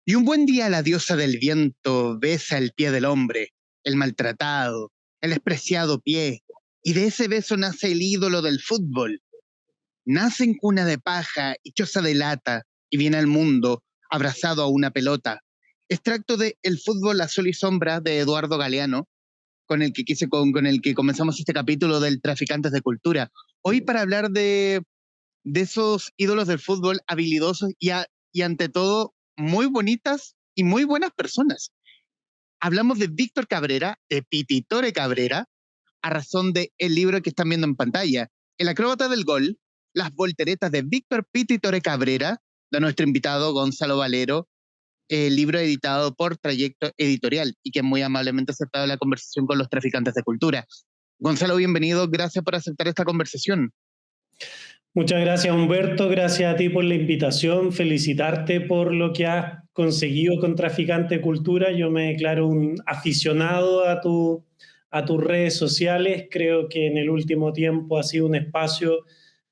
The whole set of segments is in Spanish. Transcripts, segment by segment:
Y un buen día la diosa del viento besa el pie del hombre, el maltratado, el despreciado pie, y de ese beso nace el ídolo del fútbol. Nace en cuna de paja y choza de lata, y viene al mundo abrazado a una pelota. Extracto de El fútbol a sol y sombra de Eduardo Galeano, con el que comenzamos este capítulo del Traficantes de Cultura. Hoy para hablar de esos ídolos del fútbol habilidosos y ante todo muy bonitas y muy buenas personas. Hablamos de Víctor Cabrera, de Pititore Cabrera, a razón de el libro que están viendo en pantalla, El acróbata del gol, las volteretas de Víctor Pititore Cabrera, de nuestro invitado Gonzalo Valero, el libro editado por Trayecto Editorial y que muy amablemente ha aceptado la conversación con los traficantes de cultura. Gonzalo, bienvenido, gracias por aceptar esta conversación. Muchas gracias, Humberto. Gracias a ti por la invitación. Felicitarte por lo que has conseguido con Traficante de Cultura. Yo me declaro un aficionado a tus redes sociales. Creo que en el último tiempo ha sido un espacio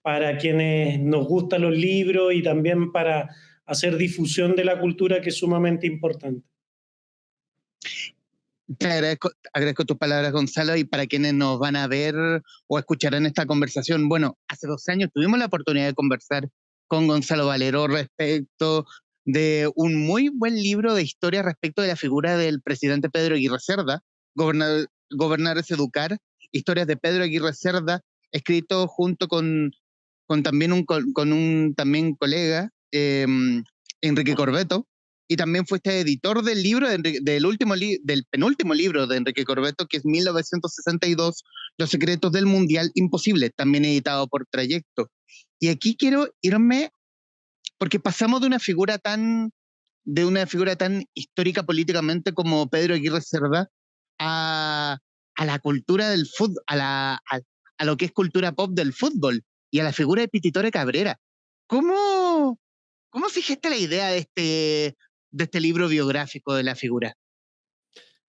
para quienes nos gustan los libros y también para hacer difusión de la cultura, que es sumamente importante. Te agradezco tus palabras, Gonzalo, y para quienes nos van a ver o escucharán esta conversación, bueno, hace 2 años tuvimos la oportunidad de conversar con Gonzalo Valero respecto de un muy buen libro de historia respecto de la figura del presidente Pedro Aguirre Cerda, Gobernar es Educar, historias de Pedro Aguirre Cerda, escrito junto con también con un también colega, Enrique Corbeto, y también fuiste editor del libro del penúltimo libro de Enrique Corbeto, que es 1962, Los secretos del Mundial Imposible, también editado por Trayecto. Y aquí quiero irme porque pasamos de una figura tan histórica políticamente como Pedro Aguirre Cerda a, a la cultura del fútbol, a lo que es cultura pop del fútbol y a la figura de Pititore Cabrera. ¿Cómo, cómo se gesta la idea de este libro biográfico de la figura?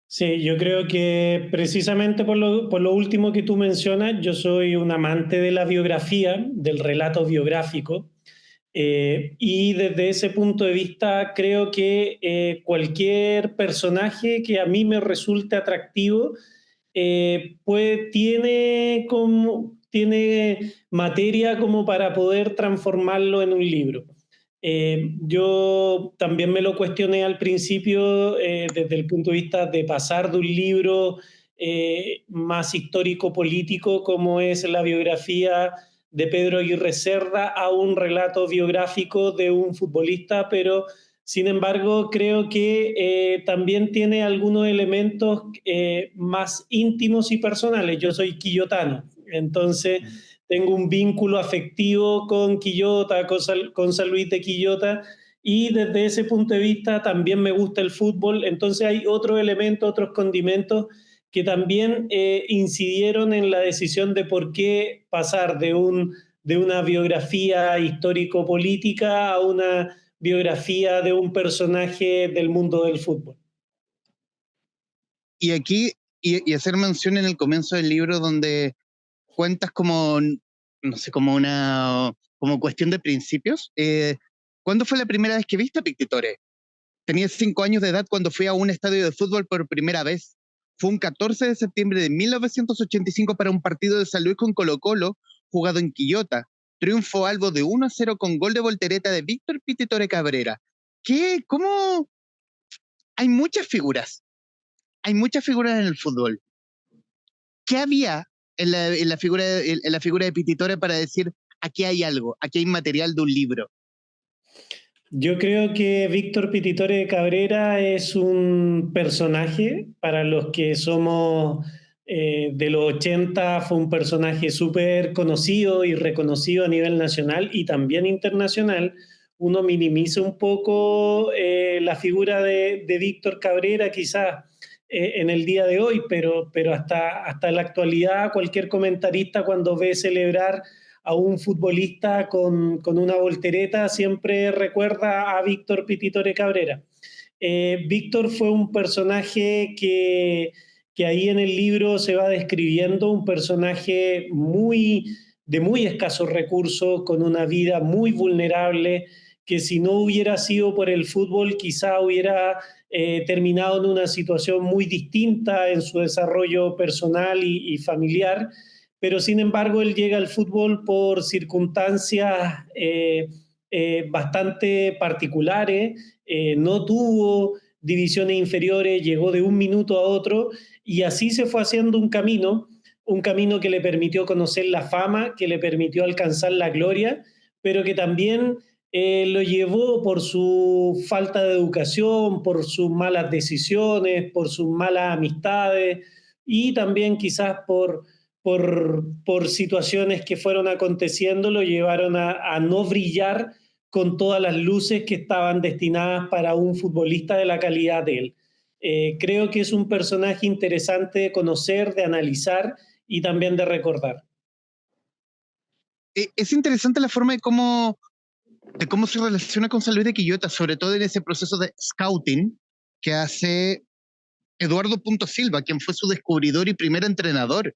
Sí, yo creo que precisamente por lo último que tú mencionas, yo soy un amante de la biografía, del relato biográfico, y desde ese punto de vista creo que cualquier personaje que a mí me resulte atractivo, pues tiene materia como para poder transformarlo en un libro. Yo también me lo cuestioné al principio desde el punto de vista de pasar de un libro más histórico-político como es la biografía de Pedro Aguirre Cerda a un relato biográfico de un futbolista, pero sin embargo creo que también tiene algunos elementos más íntimos y personales. Yo soy quillotano, entonces tengo un vínculo afectivo con Quillota, con San Luis de Quillota, y desde ese punto de vista también me gusta el fútbol, entonces hay otros elementos, otros condimentos que también incidieron en la decisión de por qué pasar de una biografía histórico-política a una biografía de un personaje del mundo del fútbol. Y aquí, y hacer mención en el comienzo del libro donde cuentas como, no sé, como cuestión de principios. ¿Cuándo fue la primera vez que viste a Pictitore? Tenía 5 años de edad cuando fui a un estadio de fútbol por primera vez. Fue un 14 de septiembre de 1985 para un partido de San Luis con Colo-Colo jugado en Quillota. Triunfo algo de 1-0 con gol de voltereta de Víctor Pititore Cabrera. ¿Qué? ¿Cómo? Hay muchas figuras. Hay muchas figuras en el fútbol. ¿Qué había en la figura de Pititore para decir aquí hay algo, aquí hay material de un libro? Yo creo que Víctor Pititore Cabrera es un personaje, para los que somos de los 80, fue un personaje súper conocido y reconocido a nivel nacional y también internacional. Uno minimiza un poco la figura de Víctor Cabrera quizás en el día de hoy, pero hasta la actualidad cualquier comentarista cuando ve celebrar a un futbolista con una voltereta siempre recuerda a Víctor Pititore Cabrera. Víctor fue un personaje que ahí en el libro se va describiendo, un personaje de muy escasos recursos, con una vida muy vulnerable, que si no hubiera sido por el fútbol quizá hubiera terminado en una situación muy distinta en su desarrollo personal y familiar, pero sin embargo él llega al fútbol por circunstancias bastante particulares, no tuvo divisiones inferiores, llegó de un minuto a otro y así se fue haciendo un camino que le permitió conocer la fama, que le permitió alcanzar la gloria, pero que también lo llevó por su falta de educación, por sus malas decisiones, por sus malas amistades y también quizás por situaciones que fueron aconteciendo, lo llevaron a no brillar con todas las luces que estaban destinadas para un futbolista de la calidad de él. Creo que es un personaje interesante de conocer, de analizar y también de recordar. Es interesante la forma de cómo se relaciona con San Luis de Quillota, sobre todo en ese proceso de scouting que hace Eduardo Punto Silva, quien fue su descubridor y primer entrenador.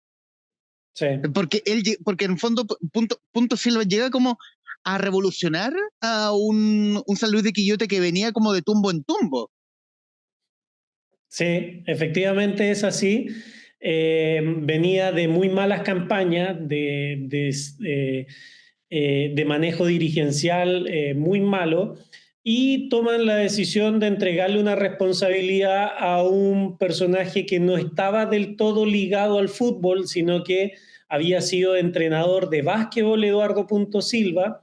Sí. Porque en el fondo Punto Silva llega como a revolucionar a un San Luis de Quillota que venía como de tumbo en tumbo. Sí, efectivamente es así. Venía de muy malas campañas, de manejo dirigencial muy malo, y toman la decisión de entregarle una responsabilidad a un personaje que no estaba del todo ligado al fútbol, sino que había sido entrenador de básquetbol, Eduardo Punto Silva.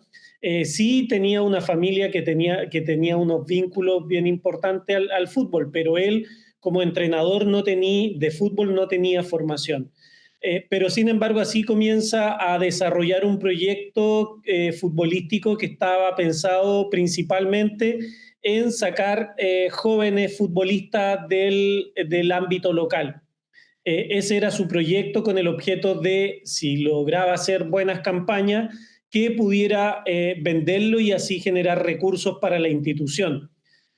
Sí tenía una familia que tenía unos vínculos bien importantes al fútbol, pero él como entrenador de fútbol no tenía formación. Pero sin embargo así comienza a desarrollar un proyecto futbolístico que estaba pensado principalmente en sacar jóvenes futbolistas del ámbito local. Ese era su proyecto con el objeto de, si lograba hacer buenas campañas, que pudiera venderlo y así generar recursos para la institución.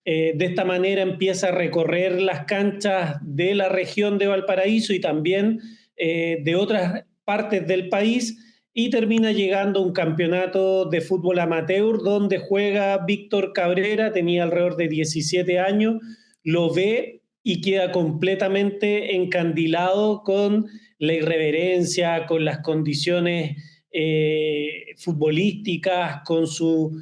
De esta manera empieza a recorrer las canchas de la región de Valparaíso y también de otras partes del país y termina llegando a un campeonato de fútbol amateur donde juega Víctor Cabrera, tenía alrededor de 17 años, lo ve y queda completamente encandilado con la irreverencia, con las condiciones futbolísticas, con su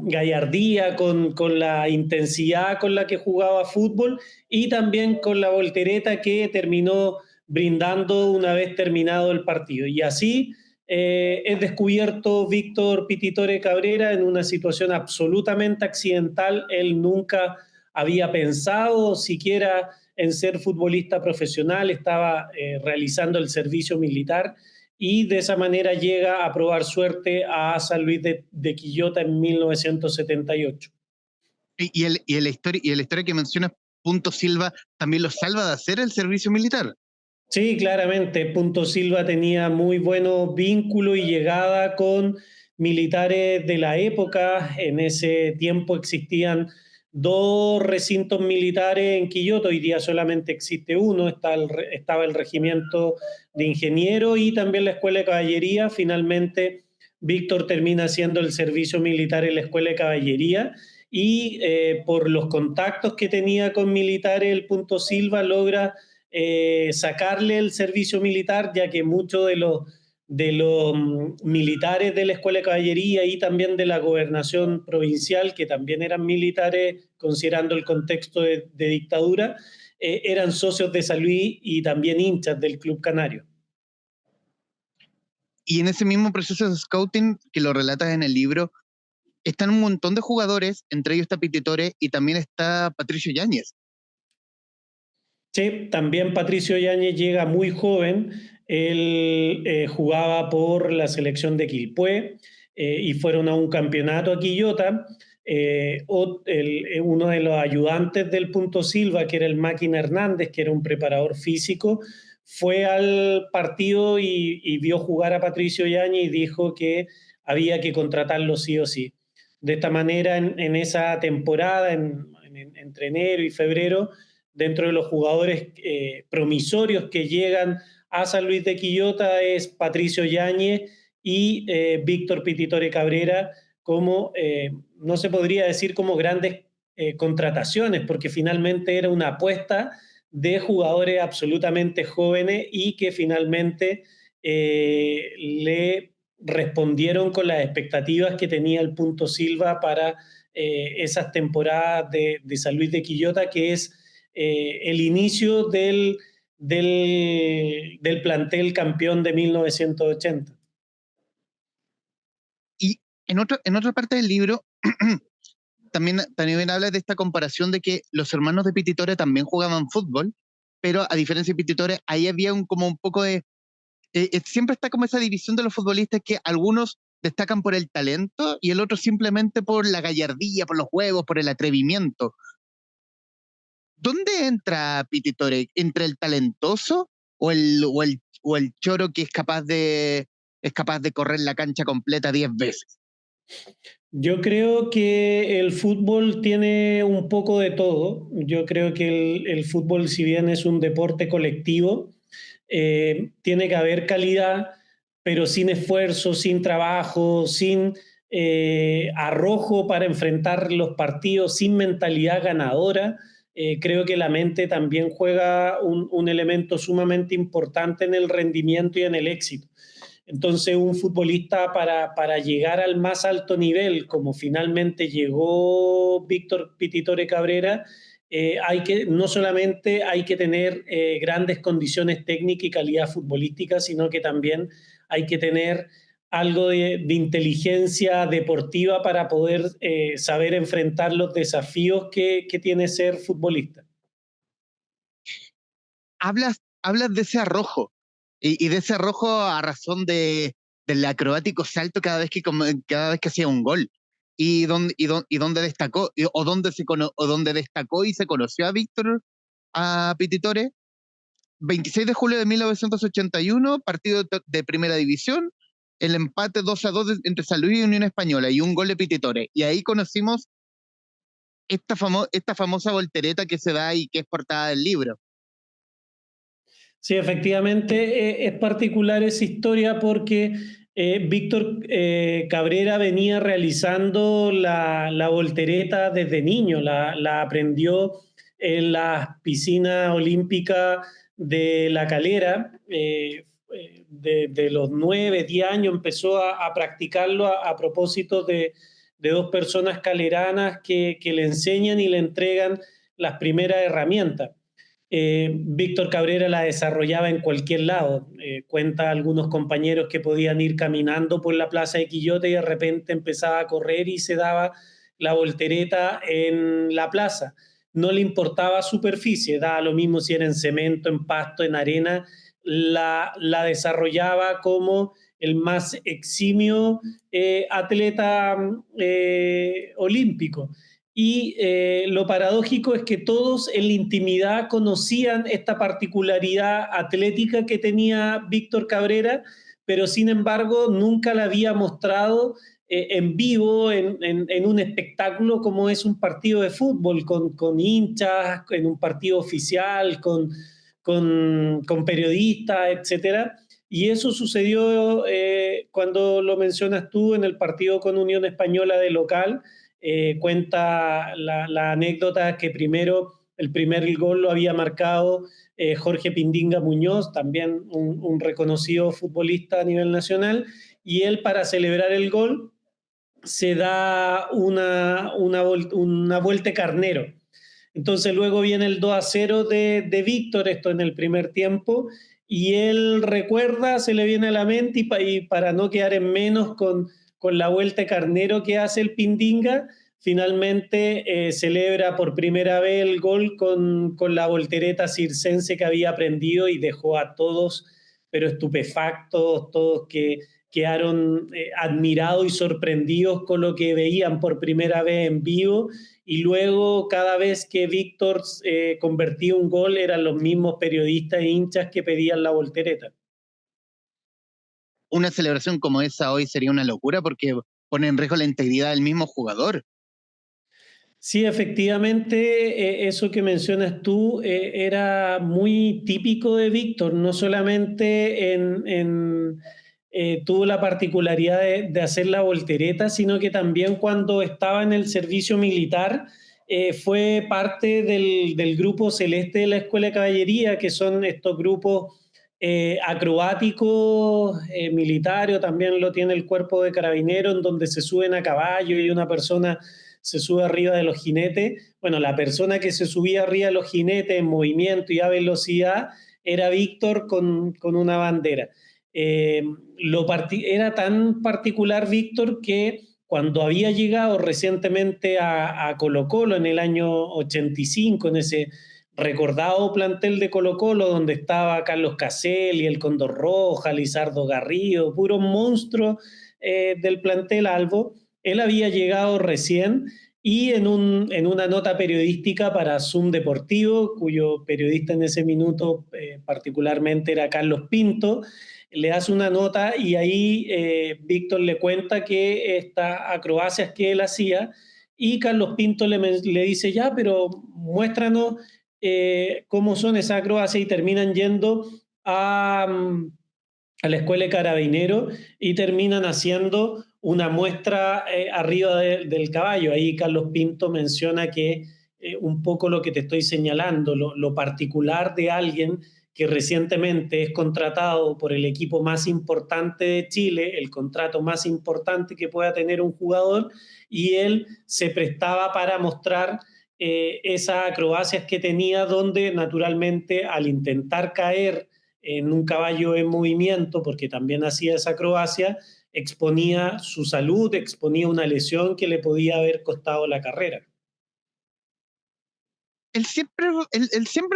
gallardía, con la intensidad con la que jugaba fútbol y también con la voltereta que terminó brindando una vez terminado el partido. Y así es descubierto Víctor Pititore Cabrera en una situación absolutamente accidental. Él nunca había pensado siquiera en ser futbolista profesional, estaba realizando el servicio militar y de esa manera llega a probar suerte a San Luis de Quillota en 1978. Y la historia que menciona Punto Silva también lo salva de hacer el servicio militar. Sí, claramente, Punto Silva tenía muy buenos vínculos y llegada con militares de la época. En ese tiempo existían dos recintos militares en Quillota, hoy día solamente existe uno, estaba el regimiento de ingenieros y también la escuela de caballería. Finalmente, Víctor termina haciendo el servicio militar en la escuela de caballería y por los contactos que tenía con militares, el Punto Silva logra sacarle el servicio militar, ya que muchos de los militares de la Escuela de Caballería y también de la gobernación provincial, que también eran militares, considerando el contexto de dictadura, eran socios de San Luis y también hinchas del Club Canario. Y en ese mismo proceso de scouting que lo relatas en el libro, están un montón de jugadores, entre ellos está Pititore y también está Patricio Yáñez. Sí, también Patricio Yáñez llega muy joven. Él jugaba por la selección de Quilpué y fueron a un campeonato a Quillota. Uno de los ayudantes del Punto Silva, que era el Máquina Hernández, que era un preparador físico, fue al partido y vio jugar a Patricio Yáñez y dijo que había que contratarlo sí o sí. De esta manera, en esa temporada, entre enero y febrero, dentro de los jugadores promisorios que llegan a San Luis de Quillota es Patricio Yáñez y Víctor Pititore Cabrera, como, no se podría decir como grandes contrataciones, porque finalmente era una apuesta de jugadores absolutamente jóvenes y que finalmente le respondieron con las expectativas que tenía el Punto Silva para esas temporadas de San Luis de Quillota, que es el inicio del plantel campeón de 1980. Y en otra parte del libro también habla de esta comparación de que los hermanos de Pititore también jugaban fútbol, pero a diferencia de Pititore, ahí había como un poco de... siempre está como esa división de los futbolistas que algunos destacan por el talento y el otro simplemente por la gallardía, por los juegos, por el atrevimiento. ¿Dónde entra Pititore? ¿Entre el talentoso o el choro que es capaz de correr la cancha completa 10 veces? Yo creo que el fútbol tiene un poco de todo. Yo creo que el fútbol, si bien es un deporte colectivo, tiene que haber calidad, pero sin esfuerzo, sin trabajo, sin arrojo para enfrentar los partidos, sin mentalidad ganadora. Creo que la mente también juega un elemento sumamente importante en el rendimiento y en el éxito. Entonces, un futbolista para llegar al más alto nivel, como finalmente llegó Víctor Pititore Cabrera, no solamente hay que tener grandes condiciones técnicas y calidad futbolística, sino que también hay que tener algo de inteligencia deportiva para poder saber enfrentar los desafíos que tiene ser futbolista. Hablas de ese arrojo y de ese arrojo a razón del acrobático salto cada vez que hacía un gol y donde destacó o donde destacó y se conoció a Víctor a Pititore. 26 de julio de 1981, partido de primera división, el empate 2-2 entre San Luis y Unión Española y un gol de Pititore. Y ahí conocimos esta famosa voltereta que se da y que es portada del libro. Sí, efectivamente es particular esa historia porque Víctor Cabrera venía realizando la voltereta desde niño, la aprendió en las piscinas olímpicas de La Calera. De los 9, 10 años empezó a practicarlo a propósito de dos personas caleranas que le enseñan y le entregan las primeras herramientas. Víctor Cabrera la desarrollaba en cualquier lado. Cuenta algunos compañeros que podían ir caminando por la plaza de Quillota y de repente empezaba a correr y se daba la voltereta en la plaza. No le importaba superficie, daba lo mismo si era en cemento, en pasto, en arena, la desarrollaba como el más eximio atleta olímpico. Y lo paradójico es que todos en la intimidad conocían esta particularidad atlética que tenía Víctor Cabrera, pero sin embargo nunca la había mostrado en vivo, en un espectáculo como es un partido de fútbol, con hinchas, en un partido oficial, con periodistas, etcétera. Y eso sucedió cuando lo mencionas tú en el partido con Unión Española de local. Cuenta la anécdota que primero el primer gol lo había marcado Jorge Pindinga Muñoz, también un reconocido futbolista a nivel nacional, y él para celebrar el gol se da una vuelta carnero. Entonces luego viene el 2-0 de Víctor, esto en el primer tiempo, y él recuerda, se le viene a la mente y para no quedar en menos con la vuelta carnero que hace el Pindinga, finalmente celebra por primera vez el gol con la voltereta circense que había aprendido y dejó a todos, pero estupefactos, todos que quedaron admirados y sorprendidos con lo que veían por primera vez en vivo y luego cada vez que Víctor convertía un gol eran los mismos periodistas e hinchas que pedían la voltereta. Una celebración como esa hoy sería una locura porque pone en riesgo la integridad del mismo jugador. Sí, efectivamente, eso que mencionas tú era muy típico de Víctor, no solamente tuvo la particularidad de hacer la voltereta, sino que también cuando estaba en el servicio militar fue parte del grupo celeste de la Escuela de Caballería, que son estos grupos acrobáticos militares, también lo tiene el cuerpo de carabineros, en donde se suben a caballo y una persona se sube arriba de los jinetes. Bueno, la persona que se subía arriba de los jinetes en movimiento y a velocidad era Víctor con una bandera. Era tan particular Víctor que cuando había llegado recientemente a Colo-Colo en el año 85, en ese recordado plantel de Colo-Colo donde estaba Carlos Caselli, el Condor Roja, Lizardo Garrido, puro monstruo del plantel Albo. Él había llegado recién y en una nota periodística para Zoom Deportivo, cuyo periodista en ese minuto particularmente era Carlos Pinto, le hace una nota y ahí Víctor le cuenta que estas acrobacias que él hacía y Carlos Pinto le dice, ya, pero muéstranos cómo son esas acrobacias y terminan yendo a la escuela de carabineros y terminan haciendo una muestra arriba del caballo. Ahí Carlos Pinto menciona que un poco lo que te estoy señalando, lo particular de alguien que recientemente es contratado por el equipo más importante de Chile, el contrato más importante que pueda tener un jugador, y él se prestaba para mostrar esas acrobacias que tenía, donde naturalmente al intentar caer en un caballo en movimiento, porque también hacía esa acrobacia, exponía su salud, exponía una lesión que le podía haber costado la carrera. Él siempre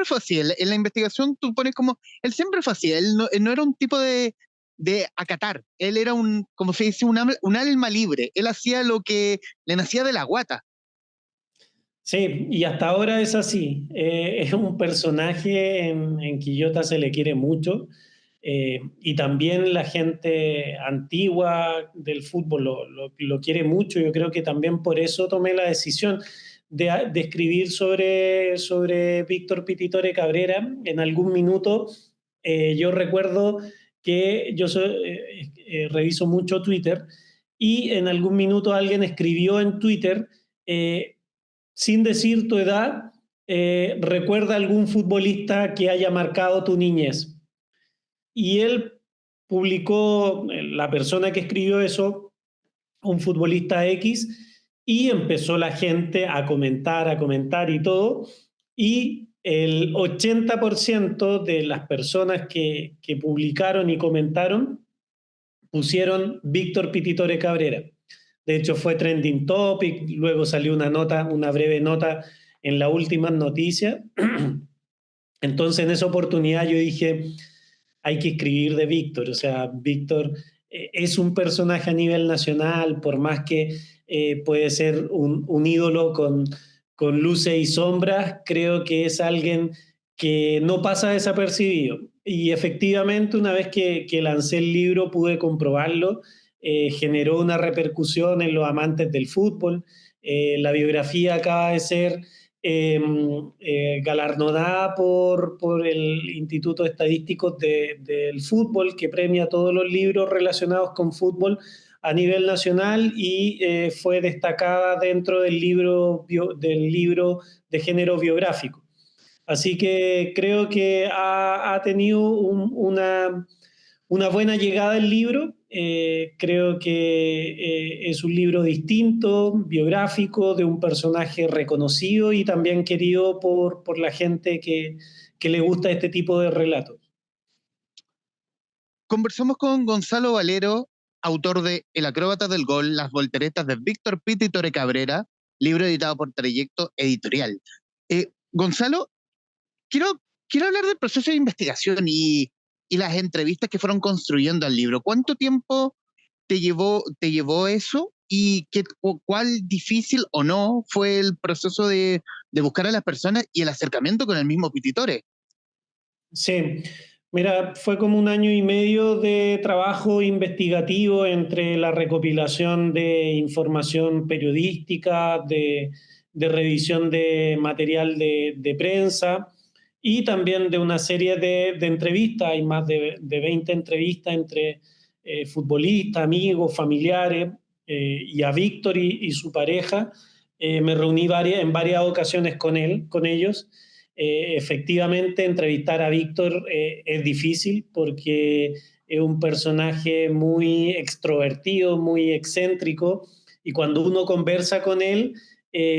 fue así. En la investigación tú pones como, él siempre fue así. Él no era un tipo de acatar. Él era como se dice, un alma libre. Él hacía lo que le nacía de la guata. Sí, y hasta ahora es así. Es un personaje en Quillota se le quiere mucho. Y también la gente antigua del fútbol lo quiere mucho. Yo creo que también por eso tomé la decisión de escribir sobre Víctor Pititore Cabrera. En algún minuto yo recuerdo que reviso mucho Twitter y en algún minuto alguien escribió en Twitter, sin decir tu edad, recuerda algún futbolista que haya marcado tu niñez. Y él publicó, la persona que escribió eso, un futbolista X, y empezó la gente a comentar y todo, y el 80% de las personas que publicaron y comentaron pusieron Víctor Pititore Cabrera. De hecho fue trending topic, luego salió una nota, una breve nota en la última noticia. Entonces en esa oportunidad yo dije, hay que escribir de Víctor. O sea, Víctor es un personaje a nivel nacional, por más que puede ser un ídolo con luces y sombras, creo que es alguien que no pasa desapercibido. Y efectivamente, una vez que lancé el libro, pude comprobarlo. Generó una repercusión en los amantes del fútbol. La biografía acaba de ser galardonada por el Instituto Estadístico del Fútbol, que premia todos los libros relacionados con fútbol a nivel nacional, y fue destacada dentro del libro de género biográfico. Así que creo que ha tenido una buena llegada el libro. Creo que es un libro distinto, biográfico, de un personaje reconocido y también querido por la gente que le gusta este tipo de relatos. Conversamos con Gonzalo Valero, autor de El acróbata del gol, las volteretas de Víctor Pititore Cabrera, libro editado por Trayecto Editorial. Gonzalo, quiero, quiero hablar del proceso de investigación y las entrevistas que fueron construyendo el libro. ¿Cuánto tiempo te llevó eso? ¿Y cuál difícil o no fue el proceso de buscar a las personas y el acercamiento con el mismo Pititore? Sí, mira, fue como 1 año y medio de trabajo investigativo entre la recopilación de información periodística, de revisión de material de prensa y también de una serie de entrevistas. Hay más de 20 entrevistas entre futbolistas, amigos, familiares, y a Víctor y su pareja. Me reuní en varias ocasiones con ellos. Efectivamente, entrevistar a Víctor es difícil porque es un personaje muy extrovertido, muy excéntrico, y cuando uno conversa con él,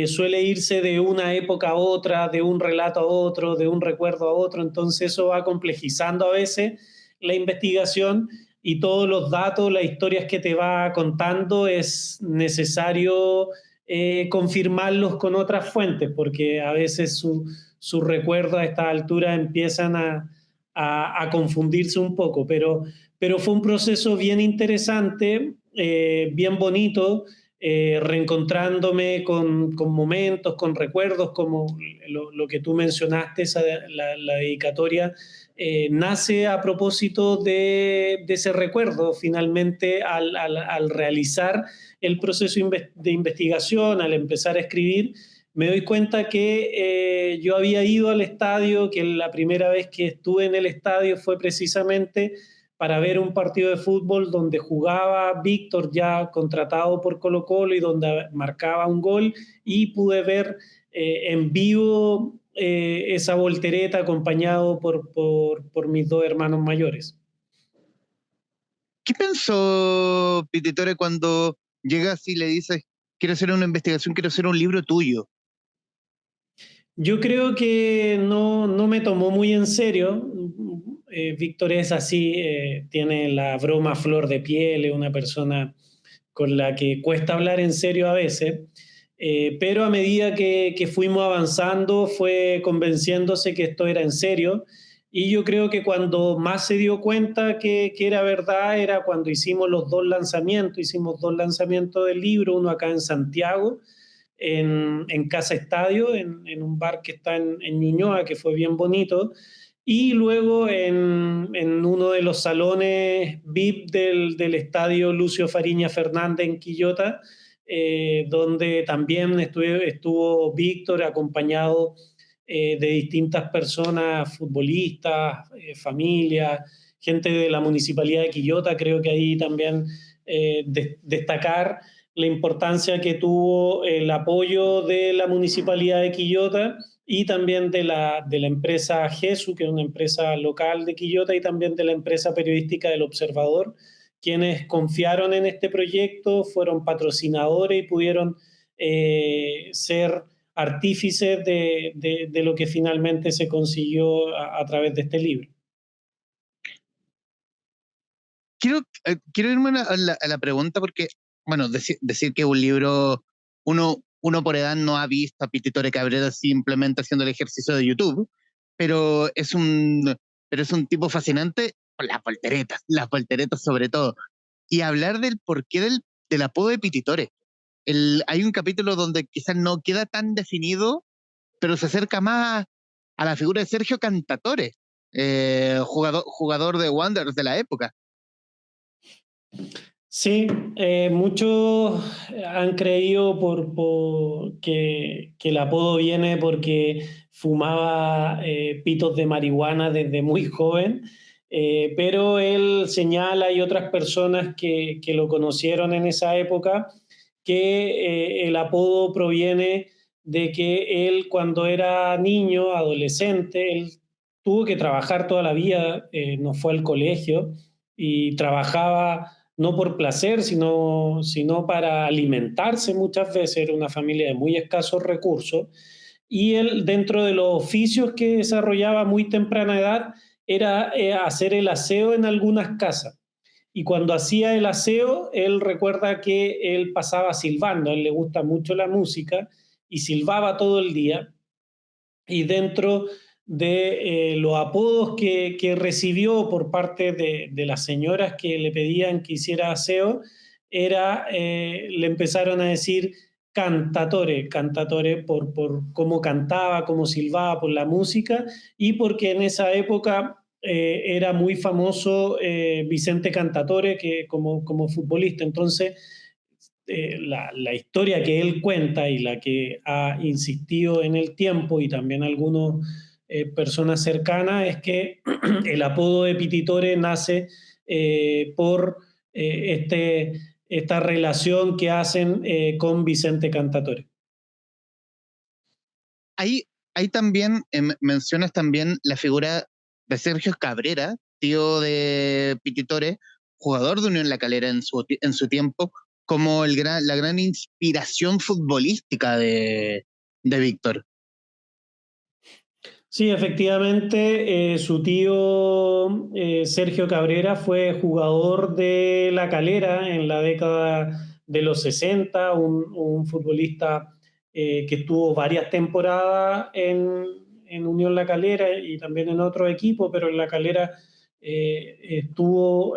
suele irse de una época a otra, de un relato a otro, de un recuerdo a otro, entonces eso va complejizando a veces la investigación, y todos los datos, las historias que te va contando es necesario confirmarlos con otras fuentes, porque a veces sus recuerdos a esta altura empiezan a confundirse un poco, pero fue un proceso bien interesante, bien bonito, reencontrándome con momentos, con recuerdos, como lo que tú mencionaste, la dedicatoria, nace a propósito de ese recuerdo. Finalmente, al realizar el proceso de investigación, al empezar a escribir, me doy cuenta que yo había ido al estadio, que la primera vez que estuve en el estadio fue precisamente para ver un partido de fútbol donde jugaba Víctor, ya contratado por Colo-Colo, y donde marcaba un gol, y pude ver en vivo esa voltereta acompañado por mis dos hermanos mayores. ¿Qué pensó Pititore cuando llegas y le dices, quiero hacer una investigación, quiero hacer un libro tuyo? Yo creo que no me tomó muy en serio. Víctor es así, tiene la broma flor de piel, es una persona con la que cuesta hablar en serio a veces, pero a medida que fuimos avanzando fue convenciéndose que esto era en serio, y yo creo que cuando más se dio cuenta que era verdad era cuando hicimos hicimos dos lanzamientos del libro, uno acá en Santiago, en Casa Estadio, en un bar que está en Ñuñoa, que fue bien bonito, y luego en uno de los salones VIP del estadio Lucio Fariña Fernández en Quillota, donde también estuvo Víctor acompañado de distintas personas, futbolistas, familias, gente de la Municipalidad de Quillota. Creo que ahí también destacar la importancia que tuvo el apoyo de la Municipalidad de Quillota, y también de la empresa GESU, que es una empresa local de Quillota, y también de la empresa periodística del Observador, quienes confiaron en este proyecto, fueron patrocinadores y pudieron ser artífices de lo que finalmente se consiguió a través de este libro. Quiero irme a la pregunta porque, bueno, decir que un libro, uno por edad no ha visto a Pititore Cabrera simplemente haciendo el ejercicio de YouTube, pero pero es un tipo fascinante con las volteretas sobre todo. Y hablar del porqué del apodo de Pititore. Hay un capítulo donde quizás no queda tan definido, pero se acerca más a la figura de Sergio Cantatore, jugador de Wanderers de la época. Sí, muchos han creído que el apodo viene porque fumaba pitos de marihuana desde muy joven, pero él señala, y otras personas que lo conocieron en esa época, que el apodo proviene de que él, cuando era niño, adolescente, él tuvo que trabajar toda la vida, no fue al colegio, y trabajaba no por placer, sino para alimentarse muchas veces. Era una familia de muy escasos recursos, y él, dentro de los oficios que desarrollaba a muy temprana edad, era hacer el aseo en algunas casas. Y cuando hacía el aseo, él recuerda que él pasaba silbando, a él le gusta mucho la música, y silbaba todo el día, y dentro de los apodos que recibió por parte de las señoras que le pedían que hiciera aseo, le empezaron a decir cantatore, cantatore por cómo cantaba, cómo silbaba, por la música, y porque en esa época era muy famoso Vicente Cantatore como futbolista. Entonces, la historia que él cuenta y la que ha insistido en el tiempo, y también algunas personas cercanas, es que el apodo de Pititore nace por esta relación que hacen con Vicente Cantatore. Ahí también mencionas también la figura de Sergio Cabrera, tío de Pititore, jugador de Unión La Calera en su tiempo, como la gran inspiración futbolística de Víctor. Sí, efectivamente, su tío Sergio Cabrera fue jugador de La Calera en la década de los 60, un futbolista que estuvo varias temporadas en Unión La Calera y también en otro equipo, pero en La Calera estuvo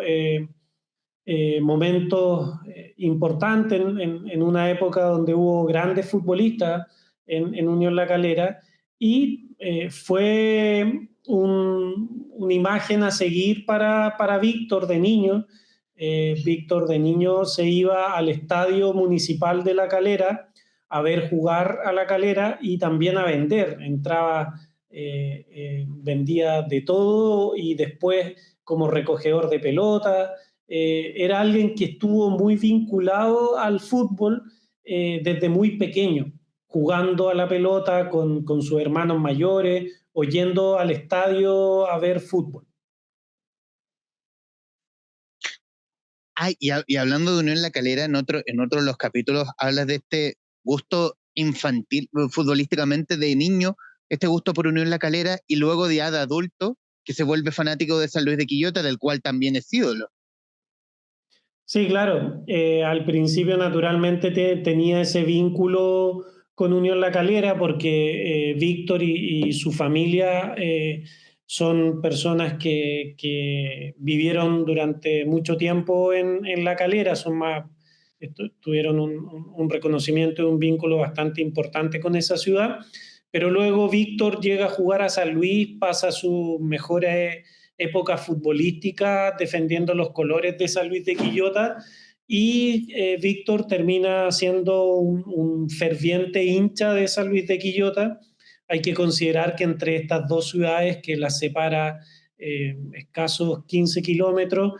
momentos importantes en una época donde hubo grandes futbolistas en Unión La Calera y fue una imagen a seguir para Víctor de niño. Víctor de niño se iba al estadio municipal de La Calera a ver jugar a La Calera y también a vender. Entraba, vendía de todo y después como recogedor de pelotas. Era alguien que estuvo muy vinculado al fútbol desde muy pequeño, jugando a la pelota con sus hermanos mayores o yendo al estadio a ver fútbol. Y hablando de Unión La Calera, en otro de los capítulos hablas de este gusto infantil, futbolísticamente de niño, este gusto por Unión La Calera, y luego ya de adulto, que se vuelve fanático de San Luis de Quillota, del cual también es ídolo. Sí, claro. Al principio, naturalmente, tenía ese vínculo con Unión La Calera porque Víctor y su familia son personas que vivieron durante mucho tiempo en La Calera, tuvieron un reconocimiento y un vínculo bastante importante con esa ciudad. Pero luego Víctor llega a jugar a San Luis, pasa sus mejores época futbolística defendiendo los colores de San Luis de Quillota y Víctor termina siendo un ferviente hincha de San Luis de Quillota. Hay que considerar que entre estas dos ciudades que las separa escasos 15 kilómetros,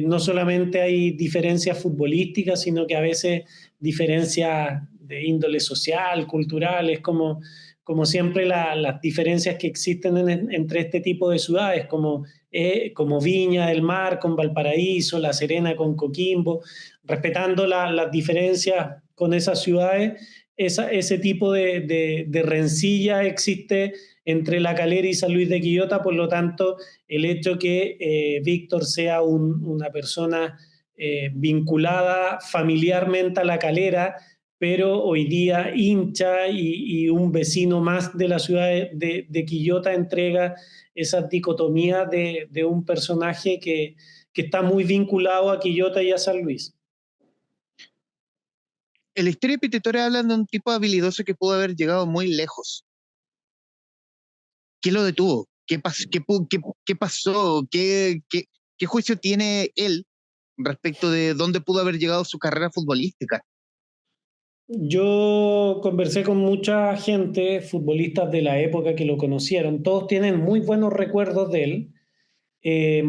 no solamente hay diferencias futbolísticas, sino que a veces diferencias de índole social, cultural, es como siempre las diferencias que existen entre este tipo de ciudades, como Viña del Mar con Valparaíso, La Serena con Coquimbo, respetando las diferencias con esas ciudades, ese tipo de rencilla existe entre La Calera y San Luis de Quillota, por lo tanto, el hecho que Víctor sea una persona vinculada familiarmente a La Calera, pero hoy día hincha y un vecino más de la ciudad de Quillota entrega esa dicotomía de un personaje que está muy vinculado a Quillota y a San Luis. En la historia de Pititore hablan de un tipo habilidoso que pudo haber llegado muy lejos. ¿Qué lo detuvo? ¿Qué pasó? ¿Qué juicio tiene él respecto de dónde pudo haber llegado su carrera futbolística? Yo conversé con mucha gente, futbolistas de la época que lo conocieron, todos tienen muy buenos recuerdos de él. Eh,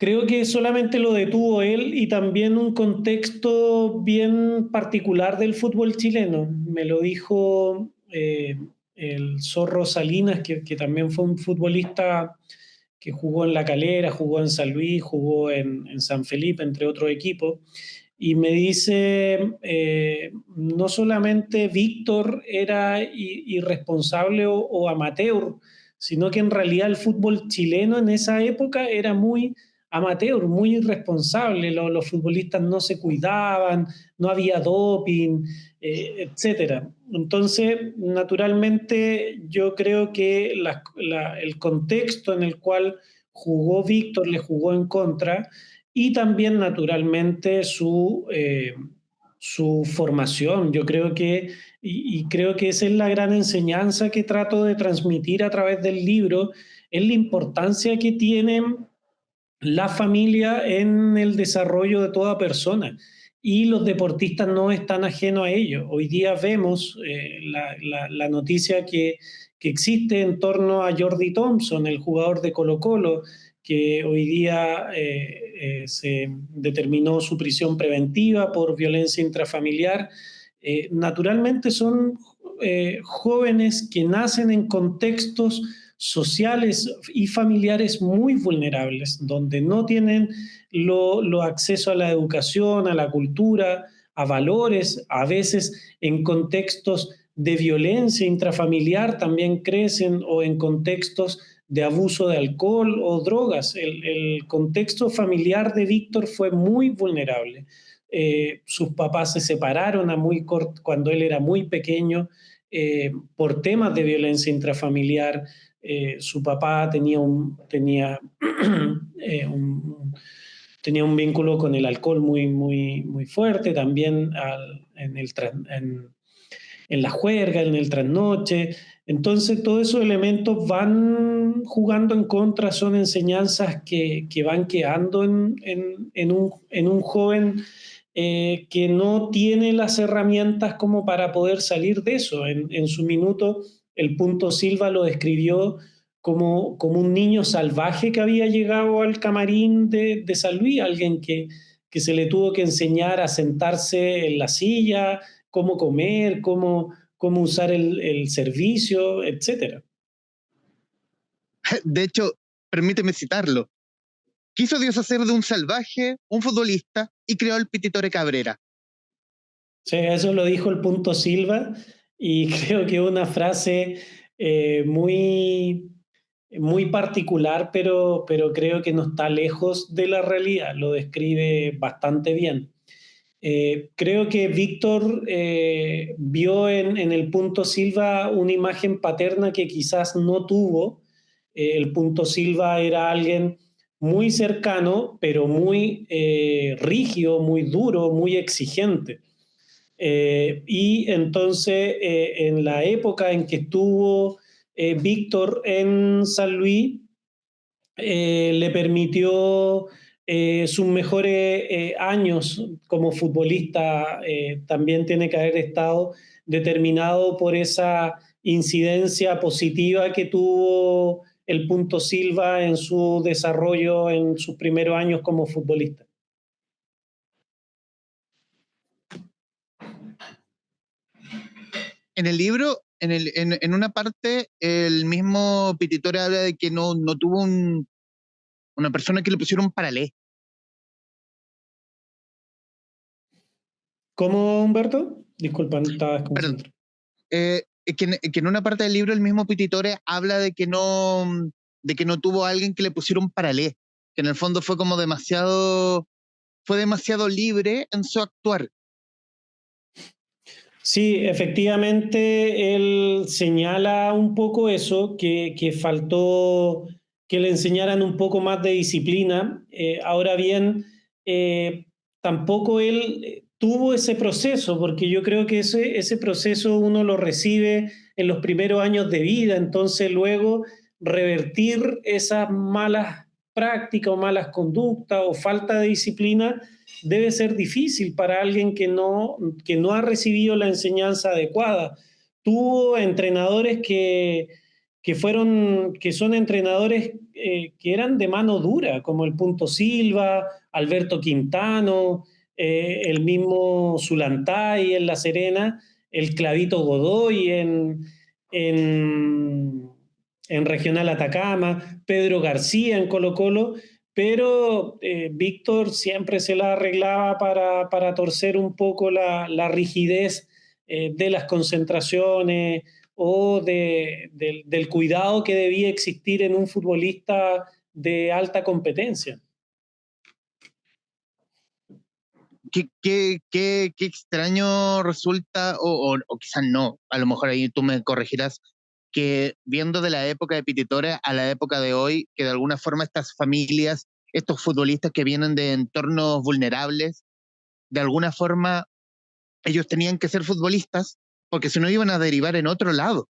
Creo que solamente lo detuvo él y también un contexto bien particular del fútbol chileno. Me lo dijo el Zorro Salinas, que también fue un futbolista que jugó en La Calera, jugó en San Luis, jugó en San Felipe, entre otros equipos. Y me dice, no solamente Víctor era irresponsable o amateur, sino que en realidad el fútbol chileno en esa época era muy amateur, muy irresponsable. Los futbolistas no se cuidaban, no había doping, etcétera. Entonces, naturalmente, yo creo que el contexto en el cual jugó Víctor le jugó en contra y también, naturalmente, su formación. Yo creo y creo que esa es la gran enseñanza que trato de transmitir a través del libro, es la importancia que tienen la familia en el desarrollo de toda persona. Y los deportistas no están ajenos a ello. Hoy día vemos la noticia que existe en torno a Jordi Thompson, el jugador de Colo Colo, que hoy día se determinó su prisión preventiva por violencia intrafamiliar. Naturalmente son jóvenes que nacen en contextos sociales y familiares muy vulnerables, donde no tienen lo acceso a la educación, a la cultura, a valores, a veces en contextos de violencia intrafamiliar también crecen, o en contextos de abuso de alcohol o drogas. El contexto familiar de Víctor fue muy vulnerable. Sus papás se separaron cuando él era muy pequeño, por temas de violencia intrafamiliar. Su papá tenía un vínculo con el alcohol muy fuerte, también en la juerga, en el trasnoche. Entonces, todos esos elementos van jugando en contra, son enseñanzas que van quedando en un joven que no tiene las herramientas como para poder salir de eso. En su minuto, el Punto Silva lo describió como un niño salvaje que había llegado al camarín de San Luis, alguien que se le tuvo que enseñar a sentarse en la silla, cómo comer, cómo usar el servicio, etcétera. De hecho, permíteme citarlo. Quiso Dios hacer de un salvaje un futbolista y creó el Pititore Cabrera. Sí, eso lo dijo el Punto Silva, y creo que es una frase muy particular, pero creo que no está lejos de la realidad, lo describe bastante bien. Creo que Víctor vio en el Punto Silva una imagen paterna que quizás no tuvo. El Punto Silva era alguien muy cercano, pero muy rígido, muy duro, muy exigente. Y entonces, en la época en que estuvo Víctor en San Luis, le permitió sus mejores años como futbolista. También tiene que haber estado determinado por esa incidencia positiva que tuvo el Punto Silva en su desarrollo en sus primeros años como futbolista. En el libro, en una parte, el mismo Pititore habla de que no tuvo una persona que le pusiera un paralé. ¿Cómo, Humberto? Disculpa, no estaba Perdón. desconcentrado. Que en una parte del libro el mismo Pititore habla de que no tuvo a alguien que le pusiera un paralé, que en el fondo fue demasiado libre en su actuar. Sí, efectivamente, él señala un poco eso, que faltó que le enseñaran un poco más de disciplina. Ahora bien, tampoco él tuvo ese proceso, porque yo creo que ese proceso uno lo recibe en los primeros años de vida. Entonces luego revertir esas malas prácticas o malas conductas o falta de disciplina debe ser difícil para alguien que no ha recibido la enseñanza adecuada. Tuvo entrenadores que son entrenadores que eran de mano dura, como el Punto Silva, Alberto Quintano, el mismo Zulantay en La Serena, el Clavito Godoy en, en Regional Atacama, Pedro García en Colo Colo, pero Víctor siempre se la arreglaba para torcer un poco la rigidez de las concentraciones, o del cuidado que debía existir en un futbolista de alta competencia. Qué extraño resulta, o quizás no, a lo mejor ahí tú me corregirás, que viendo de la época de Pititore a la época de hoy, que de alguna forma estas familias, estos futbolistas que vienen de entornos vulnerables, de alguna forma ellos tenían que ser futbolistas porque si no iban a derivar en otro lado.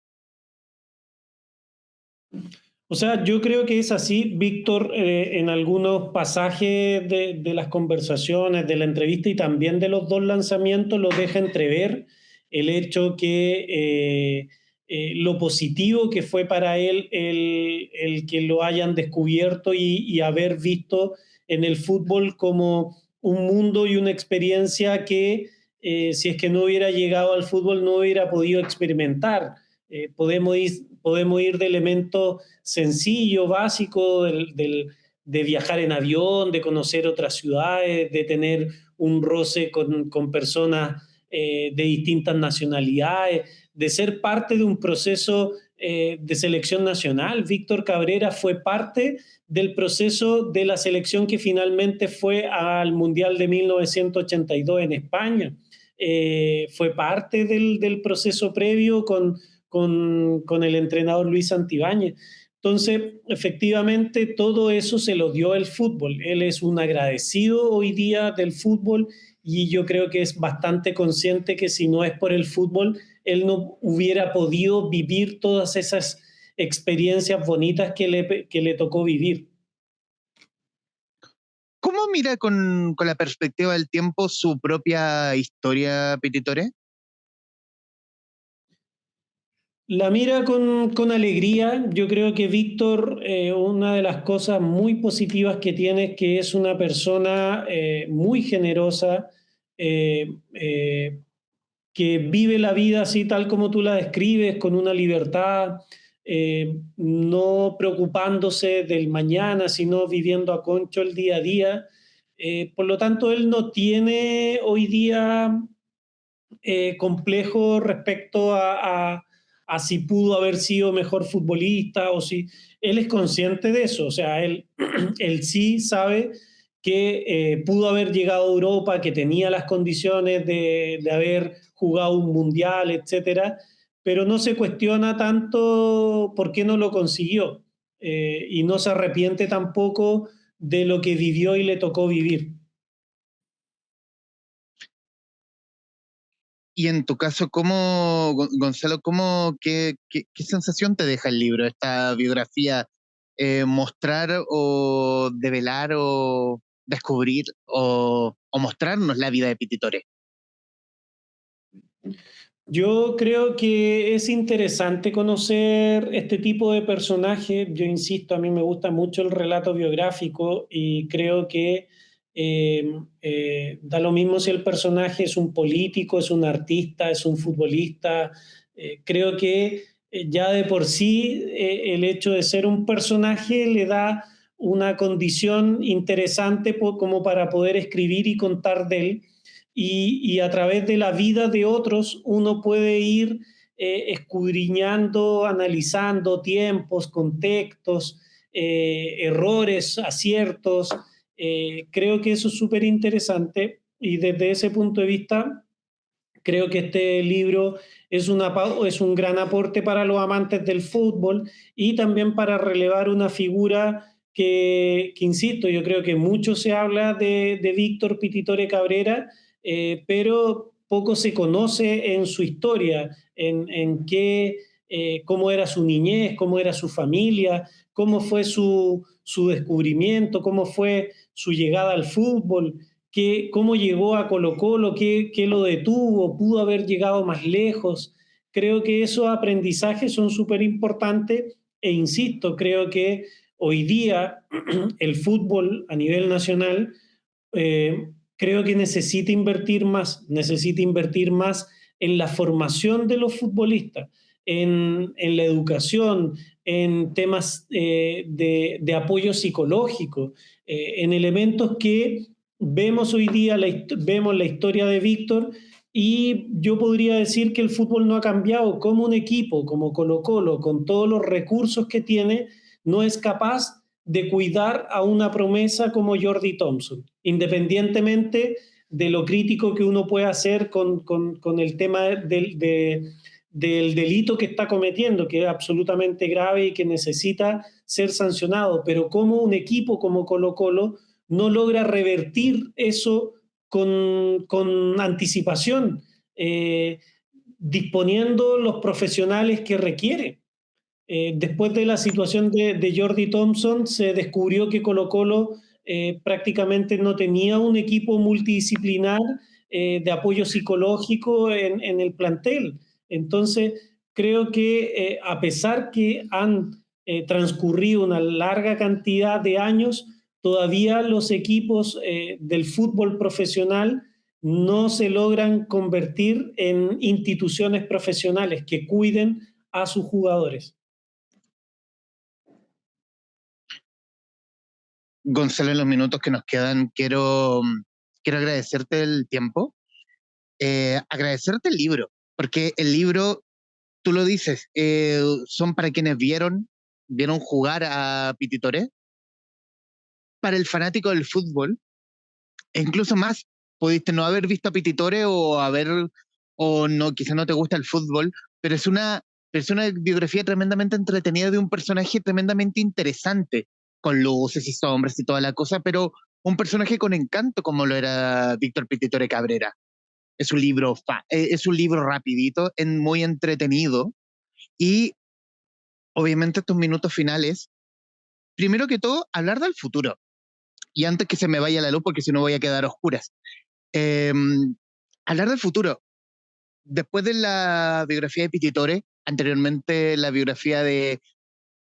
O sea, yo creo que es así. Víctor, en algunos pasajes de las conversaciones, de la entrevista y también de los dos lanzamientos, lo deja entrever el hecho que lo positivo que fue para él el que lo hayan descubierto y haber visto en el fútbol como un mundo y una experiencia que si es que no hubiera llegado al fútbol no hubiera podido experimentar. Podemos ir de elementos sencillos, básicos, de viajar en avión, de conocer otras ciudades, de tener un roce con personas de distintas nacionalidades, de ser parte de un proceso de selección nacional. Víctor Cabrera fue parte del proceso de la selección que finalmente fue al Mundial de 1982 en España. Fue parte del proceso previo con el entrenador Luis Santibáñez. Entonces, efectivamente, todo eso se lo dio el fútbol. Él es un agradecido hoy día del fútbol y yo creo que es bastante consciente que si no es por el fútbol, él no hubiera podido vivir todas esas experiencias bonitas que le tocó vivir. ¿Cómo mira con la perspectiva del tiempo su propia historia, Pititore? La mira con alegría. Yo creo que Víctor, una de las cosas muy positivas que tiene es que es una persona muy generosa, eh, eh, que vive la vida así tal como tú la describes, con una libertad, no preocupándose del mañana, sino viviendo a concho el día a día. Por lo tanto, él no tiene hoy día complejo respecto a si pudo haber sido mejor futbolista o si él es consciente de eso, o sea, él sí sabe que pudo haber llegado a Europa, que tenía las condiciones de haber jugado un mundial, etcétera, pero no se cuestiona tanto por qué no lo consiguió y no se arrepiente tampoco de lo que vivió y le tocó vivir. Y en tu caso, Gonzalo, qué sensación te deja el libro, esta biografía? ¿Mostrar o develar o descubrir o mostrarnos la vida de Pititore? Yo creo que es interesante conocer este tipo de personajes. Yo insisto, a mí me gusta mucho el relato biográfico y creo que da lo mismo si el personaje es un político, es un artista, es un futbolista. Creo que ya de por sí el hecho de ser un personaje le da una condición interesante como para poder escribir y contar de él y a través de la vida de otros uno puede ir escudriñando, analizando tiempos, contextos, errores, aciertos. Creo que eso es súper interesante y desde ese punto de vista creo que este libro es un gran aporte para los amantes del fútbol y también para relevar una figura que insisto, yo creo que mucho se habla de Víctor Pititore Cabrera, pero poco se conoce en su historia, en qué, cómo era su niñez, cómo era su familia, cómo fue su descubrimiento, cómo fue su llegada al fútbol, cómo llegó a Colo-Colo, qué lo detuvo, pudo haber llegado más lejos. Creo que esos aprendizajes son súper importantes e insisto, creo que hoy día el fútbol a nivel nacional creo que necesita invertir más en la formación de los futbolistas, en la educación, en temas de apoyo psicológico, en elementos que vemos hoy día, vemos la historia de Víctor y yo podría decir que el fútbol no ha cambiado, como un equipo, como Colo-Colo, con todos los recursos que tiene, no es capaz de cuidar a una promesa como Jordi Thompson, independientemente de lo crítico que uno pueda hacer con el tema del delito que está cometiendo, que es absolutamente grave y que necesita ser sancionado, pero como un equipo como Colo-Colo no logra revertir eso con anticipación, disponiendo los profesionales que requiere. Después de la situación de Jordi Thompson, se descubrió que Colo-Colo prácticamente no tenía un equipo multidisciplinar de apoyo psicológico en el plantel. Entonces, creo que a pesar que han transcurrido una larga cantidad de años, todavía los equipos del fútbol profesional no se logran convertir en instituciones profesionales que cuiden a sus jugadores. Gonzalo, en los minutos que nos quedan, quiero agradecerte el tiempo, agradecerte el libro, porque el libro, tú lo dices, son para quienes vieron jugar a Piti Toré, para el fanático del fútbol, e incluso más, pudiste no haber visto a Piti Toré o no, quizá no te gusta el fútbol, pero es una biografía tremendamente entretenida de un personaje tremendamente interesante, con luces y sombras y toda la cosa, pero un personaje con encanto como lo era Víctor Piti Toré Cabrera. Es un libro rapidito, muy entretenido, y obviamente estos minutos finales, primero que todo, hablar del futuro. Y antes que se me vaya la luz, porque si no voy a quedar a oscuras. Eh, Hablar del futuro. Después de la biografía de Pititore, anteriormente la biografía de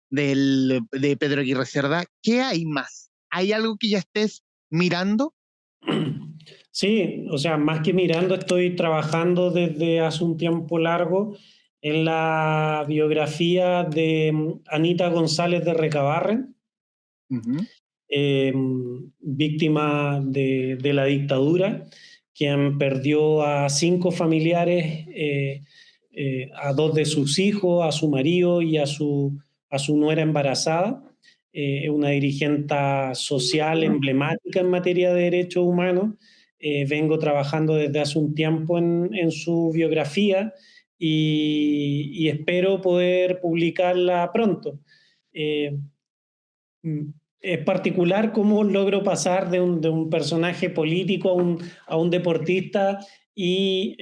Pedro Aguirre Cerda, ¿qué hay más? ¿Hay algo que ya estés mirando? Sí, o sea, más que mirando, estoy trabajando desde hace un tiempo largo en la biografía de Anita González de Recabarren, Ujú. eh, víctima de la dictadura, quien perdió a 5 familiares, a 2 de sus hijos, a su marido y a su nuera embarazada. Una dirigente social emblemática en materia de derechos humanos. Vengo trabajando desde hace un tiempo en su biografía y espero poder publicarla pronto. Eh, es particular cómo logro pasar de un personaje político a un deportista y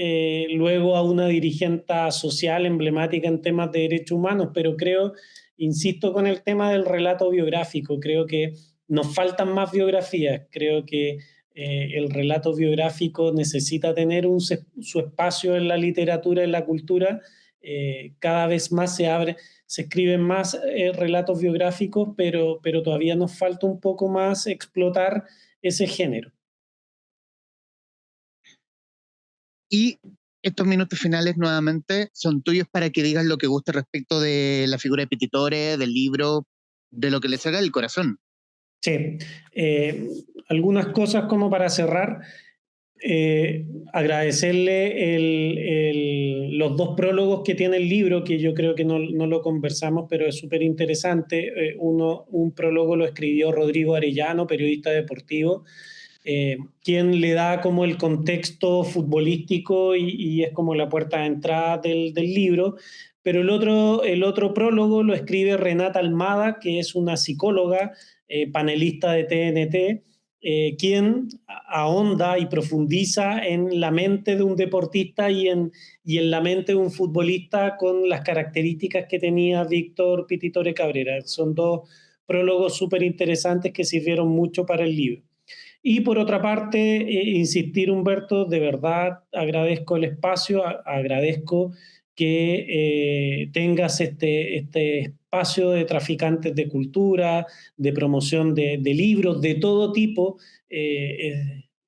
luego a una dirigente social emblemática en temas de derechos humanos, pero creo, insisto con el tema del relato biográfico, creo que nos faltan más biografías, creo que el relato biográfico necesita tener su espacio en la literatura, en la cultura, cada vez más se escriben más relatos biográficos, pero todavía nos falta un poco más explotar ese género. Y estos minutos finales nuevamente son tuyos para que digas lo que guste respecto de la figura de Pititore, del libro, de lo que le salga del corazón. Sí, algunas cosas como para cerrar. Agradecerle los 2 prólogos que tiene el libro, que yo creo que no lo conversamos, pero es súper interesante. Un prólogo lo escribió Rodrigo Arellano, periodista deportivo, quien le da como el contexto futbolístico y es como la puerta de entrada del libro. Pero el otro prólogo lo escribe Renata Almada, que es una psicóloga, panelista de TNT, quien ahonda y profundiza en la mente de un deportista y en la mente de un futbolista con las características que tenía Víctor Pititore Cabrera. Son 2 prólogos súper interesantes que sirvieron mucho para el libro. Y por otra parte, insistir, Humberto, de verdad agradezco el espacio, agradezco que tengas este espacio de traficantes de cultura, de promoción de libros, de todo tipo.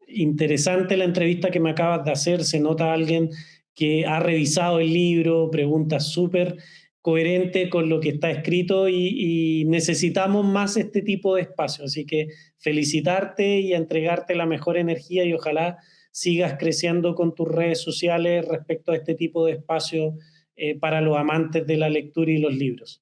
Interesante la entrevista que me acabas de hacer, se nota alguien que ha revisado el libro, preguntas súper coherente con lo que está escrito y necesitamos más este tipo de espacio. Así que felicitarte y entregarte la mejor energía y ojalá sigas creciendo con tus redes sociales respecto a este tipo de espacio para los amantes de la lectura y los libros.